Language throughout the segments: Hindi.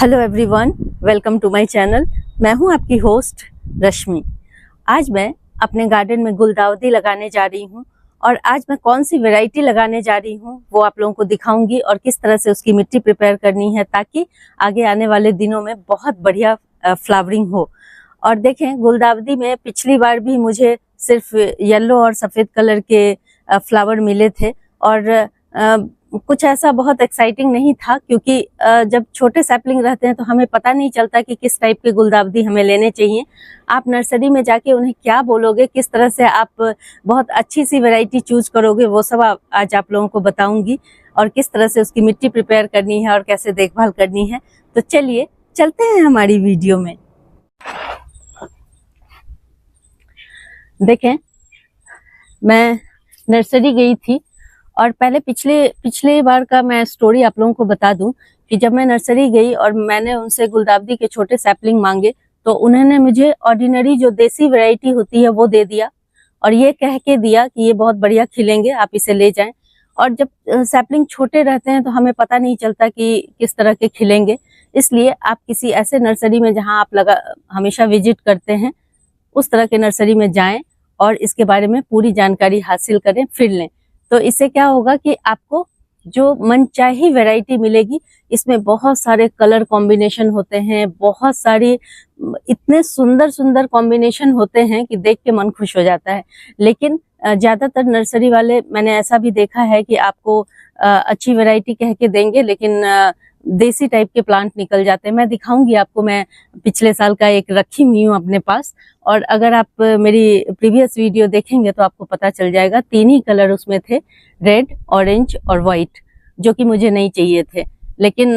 Hello everyone, welcome to my channel. मैं हूं आपकी होस्ट रश्मि। आज मैं अपने गार्डन में गुलदाउदी लगाने जा रही हूं और आज मैं कौन सी वैरायटी लगाने जा रही हूं वो आप लोगों को दिखाऊंगी और किस तरह से उसकी मिट्टी प्रिपेयर करनी है ताकि आगे आने वाले दिनों में बहुत बढ़िया फ्लावरिंग हो। और देखें, गुलदाउदी में पिछली बार भी मुझे सिर्फ येलो और सफ़ेद कलर के फ्लावर मिले थे और कुछ ऐसा बहुत एक्साइटिंग नहीं था क्योंकि जब छोटे सैपलिंग रहते हैं तो हमें पता नहीं चलता कि किस टाइप के गुलदाउदी हमें लेने चाहिए। आप नर्सरी में जाके उन्हें क्या बोलोगे, किस तरह से आप बहुत अच्छी सी वैरायटी चूज करोगे, वो सब आज आप लोगों को बताऊंगी और किस तरह से उसकी मिट्टी प्रिपेयर करनी है और कैसे देखभाल करनी है। तो चलिए चलते हैं हमारी वीडियो में। देखें, मैं नर्सरी गई थी और पहले पिछले बार का मैं स्टोरी आप लोगों को बता दूं कि जब मैं नर्सरी गई और मैंने उनसे गुलदाउदी के छोटे सैपलिंग मांगे तो उन्होंने मुझे ऑर्डिनरी जो देसी वैरायटी होती है वो दे दिया और ये कह के दिया कि ये बहुत बढ़िया खिलेंगे, आप इसे ले जाएं। और जब सैपलिंग छोटे रहते हैं तो हमें पता नहीं चलता कि किस तरह के खिलेंगे, इसलिए आप किसी ऐसे नर्सरी में जहां आप हमेशा विजिट करते हैं उस तरह के नर्सरी में जाएं और इसके बारे में पूरी जानकारी हासिल करें, फिर लें। तो इससे क्या होगा कि आपको जो मनचाही वैरायटी मिलेगी। इसमें बहुत सारे कलर कॉम्बिनेशन होते हैं, बहुत सारी इतने सुंदर सुंदर कॉम्बिनेशन होते हैं कि देख के मन खुश हो जाता है। लेकिन ज्यादातर नर्सरी वाले, मैंने ऐसा भी देखा है कि आपको अच्छी वैरायटी कह के देंगे लेकिन देसी टाइप के प्लांट निकल जाते हैं। मैं दिखाऊंगी आपको, मैं पिछले साल का एक रखी हुई हूँ अपने पास और अगर आप मेरी प्रीवियस वीडियो देखेंगे तो आपको पता चल जाएगा। 3 ही कलर उसमें थे, रेड, ऑरेंज और वाइट, जो कि मुझे नहीं चाहिए थे। लेकिन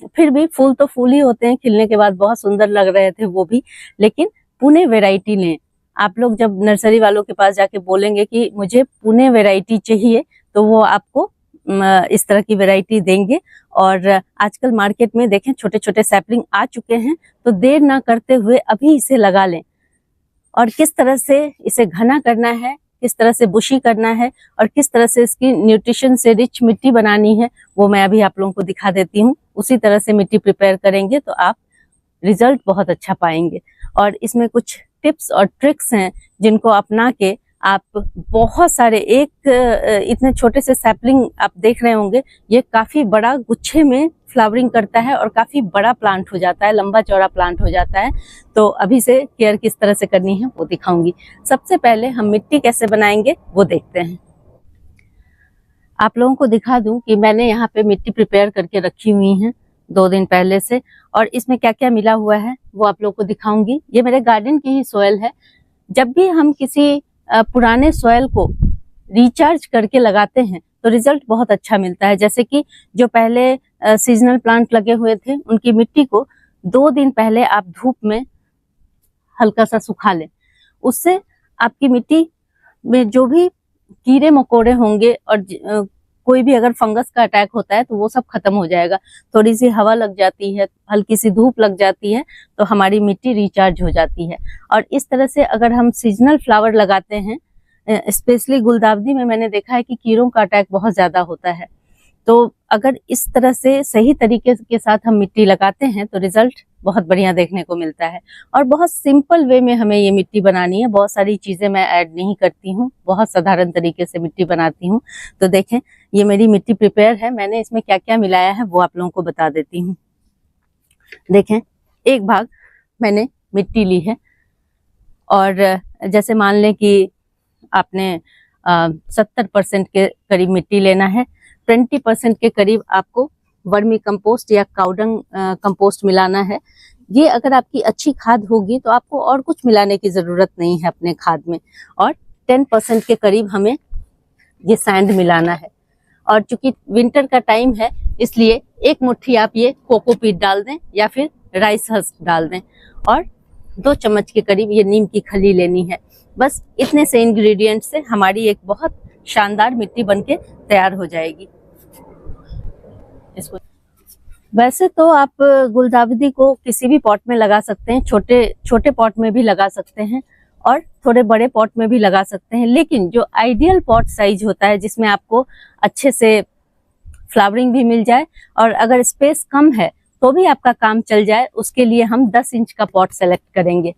फिर भी फूल तो फूल ही होते हैं, खिलने के बाद बहुत सुंदर लग रहे थे वो भी। लेकिन पुणे वैरायटी लें। आप लोग जब नर्सरी वालों के पास जाके बोलेंगे कि मुझे पुणे वैरायटी चाहिए तो वो आपको इस तरह की वैरायटी देंगे। और आजकल मार्केट में देखें छोटे छोटे सैपलिंग आ चुके हैं, तो देर ना करते हुए अभी इसे लगा लें। और किस तरह से इसे घना करना है, किस तरह से बुशी करना है और किस तरह से इसकी न्यूट्रिशन से रिच मिट्टी बनानी है वो मैं अभी आप लोगों को दिखा देती हूँ। उसी तरह से मिट्टी प्रिपेयर करेंगे तो आप रिजल्ट बहुत अच्छा पाएंगे। और इसमें कुछ टिप्स और ट्रिक्स हैं जिनको अपना के आप बहुत सारे, इतने छोटे से सैपलिंग आप देख रहे होंगे, ये काफी बड़ा गुच्छे में फ्लावरिंग करता है और काफी बड़ा प्लांट हो जाता है, लंबा चौड़ा प्लांट हो जाता है। तो अभी से केयर किस तरह से करनी है वो दिखाऊंगी। सबसे पहले हम मिट्टी कैसे बनाएंगे वो देखते हैं। आप लोगों को दिखा दूं कि मैंने यहाँ पे मिट्टी प्रिपेयर करके रखी हुई है 2 दिन पहले से, और इसमें क्या क्या मिला हुआ है वो आप लोगों को दिखाऊंगी। ये मेरे गार्डन की ही सॉइल है। जब भी हम किसी पुराने सॉइल को रिचार्ज करके लगाते हैं तो रिजल्ट बहुत अच्छा मिलता है। जैसे कि जो पहले सीजनल प्लांट लगे हुए थे उनकी मिट्टी को 2 दिन पहले आप धूप में हल्का सा सुखा लें। उससे आपकी मिट्टी में जो भी कीड़े मकोड़े होंगे और कोई भी अगर फंगस का अटैक होता है तो वो सब खत्म हो जाएगा। थोड़ी सी हवा लग जाती है, हल्की सी धूप लग जाती है तो हमारी मिट्टी रिचार्ज हो जाती है। और इस तरह से अगर हम सीजनल फ्लावर लगाते हैं, स्पेशली गुलदाउदी में मैंने देखा है कि कीड़ों का अटैक बहुत ज्यादा होता है। तो अगर इस तरह से सही तरीके के साथ हम मिट्टी लगाते हैं तो रिजल्ट बहुत बढ़िया देखने को मिलता है। और बहुत सिंपल वे में हमें ये मिट्टी बनानी है, बहुत सारी चीजें मैं ऐड नहीं करती हूँ, बहुत साधारण तरीके से मिट्टी बनाती हूँ। तो देखें, ये मेरी मिट्टी प्रिपेयर है। मैंने इसमें क्या क्या मिलाया है वो आप लोगों को बता देती हूँ। देखें, एक भाग मैंने मिट्टी ली है और जैसे मान लें कि आपने 70% के करीब मिट्टी लेना है, 20% के करीब आपको वर्मी कंपोस्ट या काउडंग कंपोस्ट मिलाना है। ये अगर आपकी अच्छी खाद होगी तो आपको और कुछ मिलाने की जरूरत नहीं है अपने खाद में। और 10% के करीब हमें ये सैंड मिलाना है। और चूंकि विंटर का टाइम है इसलिए 1 मुट्ठी आप ये कोकोपीट डाल दें या फिर राइस हस्क डाल दें। और 2 चम्मच के करीब ये नीम की खली लेनी है। बस इतने से इंग्रेडिएंट से हमारी एक बहुत शानदार मिट्टी बनके तैयार हो जाएगी। इसको वैसे तो आप गुलदाउदी को किसी भी पॉट में लगा सकते हैं, छोटे पॉट में भी लगा सकते हैं और थोड़े बड़े पॉट में भी लगा सकते हैं। लेकिन जो आइडियल पॉट साइज होता है जिसमें आपको अच्छे से फ्लावरिंग भी मिल जाए और अगर स्पेस कम है तो भी आपका काम चल जाए, उसके लिए हम 10 इंच का पॉट सेलेक्ट करेंगे।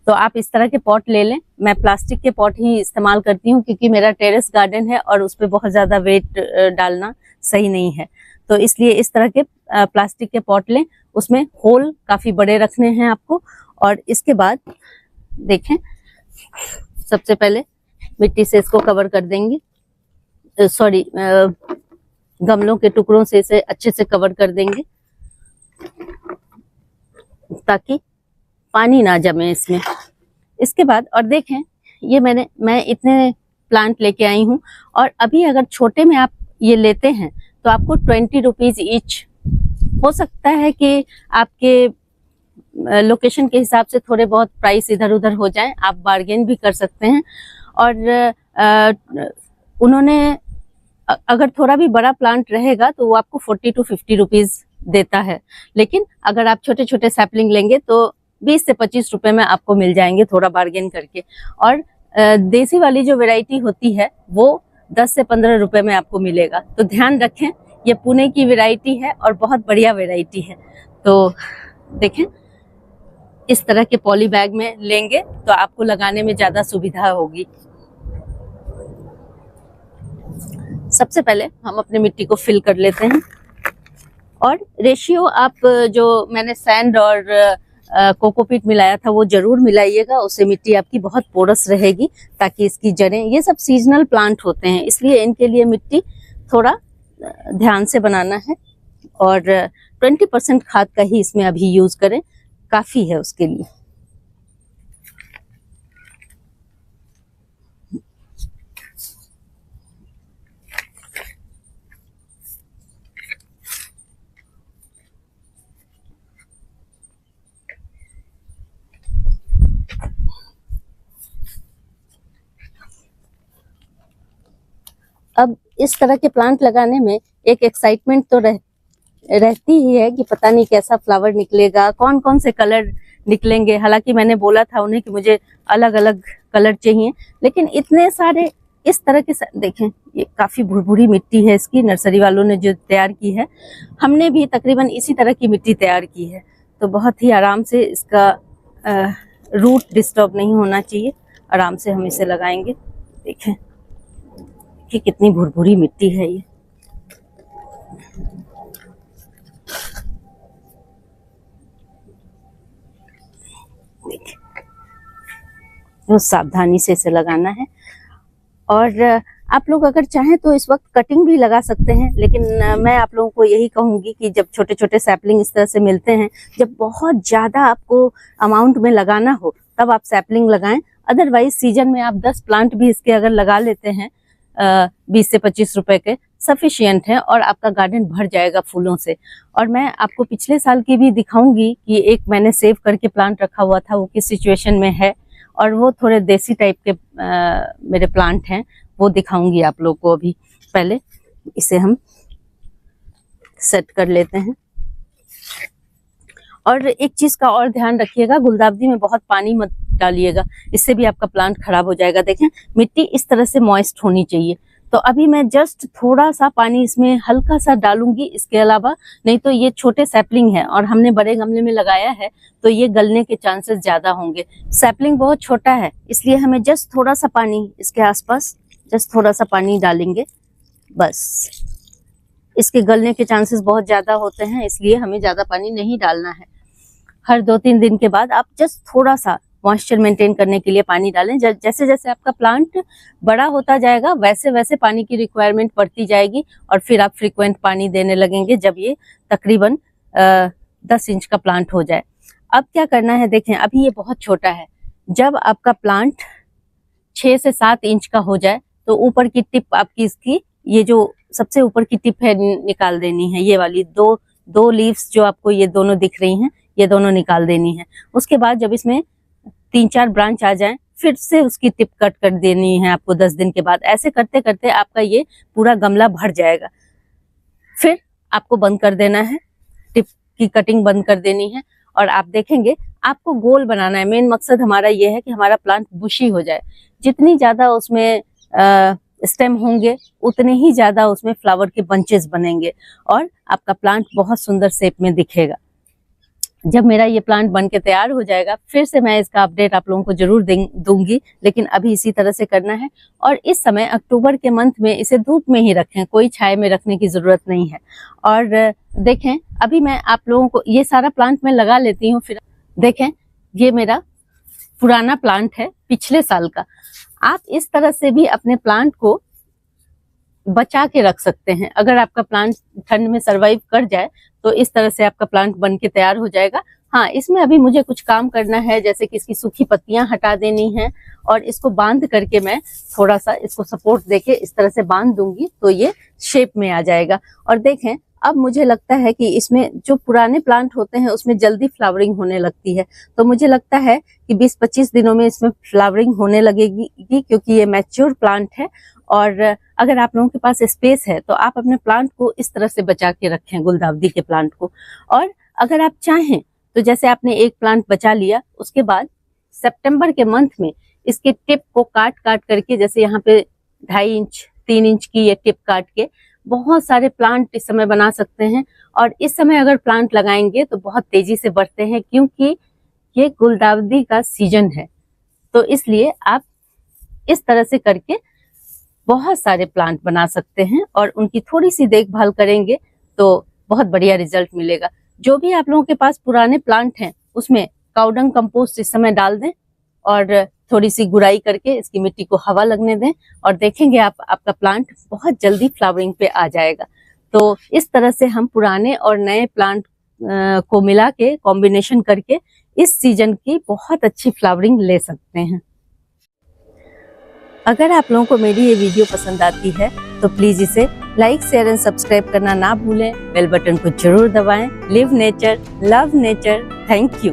तो आप इस तरह के पॉट ले लें। मैं प्लास्टिक के पॉट ही इस्तेमाल करती हूँ क्योंकि मेरा टेरेस गार्डन है और उस पर बहुत ज्यादा वेट डालना सही नहीं है। तो इसलिए इस तरह के प्लास्टिक के पॉट लें, उसमें होल काफी बड़े रखने हैं आपको। और इसके बाद देखें, सबसे पहले मिट्टी से इसको कवर कर देंगे, सॉरी गमलों के टुकड़ों से इसे अच्छे से कवर कर देंगे ताकि पानी ना जमे इसमें। इसके बाद और देखें, ये मैं इतने प्लांट लेके आई हूँ, और अभी अगर छोटे में आप ये लेते हैं तो आपको 20 रुपीज ईच। हो सकता है कि आपके लोकेशन के हिसाब से थोड़े बहुत प्राइस इधर उधर हो जाएं, आप बार्गेन भी कर सकते हैं। और उन्होंने अगर थोड़ा भी बड़ा प्लांट रहेगा तो वो आपको 40 to 50 रुपीज देता है, लेकिन अगर आप छोटे छोटे सैपलिंग लेंगे तो 20 से 25 रुपए में आपको मिल जाएंगे, थोड़ा बार्गेन करके। और देसी वाली जो वैरायटी होती है वो 10 से 15 रुपए में आपको मिलेगा। तो ध्यान रखें, ये पुणे की वैरायटी है और बहुत बढ़िया वैरायटी है। तो देखें, इस तरह के पॉली बैग में लेंगे तो आपको लगाने में ज्यादा सुविधा होगी। सबसे पहले हम अपनी मिट्टी को फिल कर लेते हैं, और रेशियो आप जो मैंने सैंड और कोकोपीट मिलाया था वो जरूर मिलाइएगा, उससे मिट्टी आपकी बहुत पोरस रहेगी ताकि इसकी जड़ें, ये सब सीजनल प्लांट होते हैं इसलिए इनके लिए मिट्टी थोड़ा ध्यान से बनाना है। और 20% खाद का ही इसमें अभी यूज करें, काफी है उसके लिए। अब इस तरह के प्लांट लगाने में एक एक्साइटमेंट तो रहती ही है कि पता नहीं कैसा फ्लावर निकलेगा, कौन कौन से कलर निकलेंगे। हालांकि मैंने बोला था उन्हें कि मुझे अलग अलग कलर चाहिए, लेकिन इतने सारे इस तरह के देखें, ये काफी भुरभुरी मिट्टी है इसकी, नर्सरी वालों ने जो तैयार की है। हमने भी तकरीबन इसी तरह की मिट्टी तैयार की है, तो बहुत ही आराम से इसका रूट डिस्टर्ब नहीं होना चाहिए, आराम से हम इसे लगाएंगे। देखें कि कितनी भुरभुरी मिट्टी है ये। तो सावधानी से इसे लगाना है। और आप लोग अगर चाहें तो इस वक्त कटिंग भी लगा सकते हैं, लेकिन मैं आप लोगों को यही कहूंगी कि जब छोटे छोटे सैपलिंग इस तरह से मिलते हैं, जब बहुत ज्यादा आपको अमाउंट में लगाना हो तब आप सैपलिंग लगाएं। अदरवाइज सीजन में आप 10 प्लांट भी इसके अगर लगा लेते हैं 20 से 25 रुपए के सफिशिएंट है, और आपका गार्डन भर जाएगा फूलों से। और मैं आपको पिछले साल की भी दिखाऊंगी कि एक मैंने सेव करके प्लांट रखा हुआ था, वो किस सिचुएशन में है, और वो थोड़े देसी टाइप के मेरे प्लांट हैं, वो दिखाऊंगी आप लोग को। अभी पहले इसे हम सेट कर लेते हैं। और एक चीज का और ध्यान रखिएगा, गुलदाउदी में बहुत पानी मत डालिएगा, इससे भी आपका प्लांट खराब हो जाएगा। देखें, मिट्टी इस तरह से मॉइस्ट होनी चाहिए। तो अभी मैं जस्ट थोड़ा सा पानी इसमें हल्का सा डालूंगी, इसके अलावा नहीं तो ये छोटे सैपलिंग है और हमने बड़े गमले में लगाया है तो ये गलने के चांसेस ज्यादा होंगे। सैपलिंग बहुत छोटा है इसलिए हमें जस्ट थोड़ा सा पानी इसके आसपास, जस्ट थोड़ा सा पानी डालेंगे बस। इसके गलने के चांसेस बहुत ज्यादा होते हैं इसलिए हमें ज्यादा पानी नहीं डालना है। हर 2-3 दिन के बाद आप जस्ट थोड़ा सा मॉइस्चर मेंटेन करने के लिए पानी डालें। जैसे जैसे आपका प्लांट बड़ा होता जाएगा वैसे वैसे पानी की रिक्वायरमेंट बढ़ती जाएगी, और फिर आप फ्रीक्वेंट पानी देने लगेंगे जब ये तकरीबन 10 इंच का प्लांट हो जाए। अब क्या करना है, देखें अभी ये बहुत छोटा है। जब आपका प्लांट 6 से 7 इंच का हो जाए तो ऊपर की टिप आपकी, इसकी ये जो सबसे ऊपर की टिप है निकाल देनी है। ये वाली दो लीव्स जो आपको ये दोनों दिख रही हैं, ये दोनों निकाल देनी है। उसके बाद जब इसमें 3-4 ब्रांच आ जाएं फिर से उसकी टिप कट कर देनी है आपको 10 दिन के बाद। ऐसे करते करते आपका ये पूरा गमला भर जाएगा। फिर आपको बंद कर देना है, टिप की कटिंग बंद कर देनी है, और आप देखेंगे आपको गोल बनाना है। मेन मकसद हमारा ये है कि हमारा प्लांट बुशी हो जाए। जितनी ज्यादा उसमें स्टेम होंगे उतने ही ज्यादा उसमें फ्लावर के बंचेस बनेंगे और आपका प्लांट बहुत सुंदर शेप में दिखेगा। जब मेरा ये प्लांट बन के तैयार हो जाएगा फिर से मैं इसका अपडेट आप लोगों को जरूर दूंगी, लेकिन अभी इसी तरह से करना है। और इस समय अक्टूबर के मंथ में इसे धूप में ही रखें, कोई छाया में रखने की जरूरत नहीं है। और देखें अभी मैं आप लोगों को ये सारा प्लांट मैं लगा लेती हूँ। फिर देखें ये मेरा पुराना प्लांट है पिछले साल का। आप इस तरह से भी अपने प्लांट को बचा के रख सकते हैं। अगर आपका प्लांट ठंड में सरवाइव कर जाए तो इस तरह से आपका प्लांट बन के तैयार हो जाएगा। हाँ, इसमें अभी मुझे कुछ काम करना है, जैसे कि इसकी सूखी पत्तियां हटा देनी है और इसको बांध करके मैं थोड़ा सा इसको सपोर्ट देके इस तरह से बांध दूंगी तो ये शेप में आ जाएगा। और देखें अब मुझे लगता है कि इसमें जो पुराने प्लांट होते हैं उसमें जल्दी फ्लावरिंग होने लगती है, तो मुझे लगता है कि 20-25 दिनों में इसमें फ्लावरिंग होने लगेगी, क्योंकि ये मैच्योर प्लांट है। और अगर आप लोगों के पास स्पेस है तो आप अपने प्लांट को इस तरह से बचा के रखें, गुलदाउदी के प्लांट को। और अगर आप चाहें तो जैसे आपने एक प्लांट बचा लिया, उसके बाद सितंबर के मंथ में इसके टिप को काट करके, जैसे यहाँ पे 2.5 इंच 3 इंच की ये टिप काट के बहुत सारे प्लांट इस समय बना सकते हैं। और इस समय अगर प्लांट लगाएंगे तो बहुत तेजी से बढ़ते हैं, क्योंकि ये गुलदाउदी का सीजन है। तो इसलिए आप इस तरह से करके बहुत सारे प्लांट बना सकते हैं और उनकी थोड़ी सी देखभाल करेंगे तो बहुत बढ़िया रिजल्ट मिलेगा। जो भी आप लोगों के पास पुराने प्लांट हैं उसमें काउडंग कंपोस्ट इस समय डाल दें और थोड़ी सी गुड़ाई करके इसकी मिट्टी को हवा लगने दें और देखेंगे आपका प्लांट बहुत जल्दी फ्लावरिंग पे आ जाएगा। तो इस तरह से हम पुराने और नए प्लांट को मिला के कॉम्बिनेशन करके इस सीजन की बहुत अच्छी फ्लावरिंग ले सकते हैं। अगर आप लोगों को मेरी ये वीडियो पसंद आती है तो प्लीज इसे लाइक, शेयर एंड सब्सक्राइब करना ना भूलें। बेल बटन को जरूर दबाएं। Live nature, love nature. Thank you.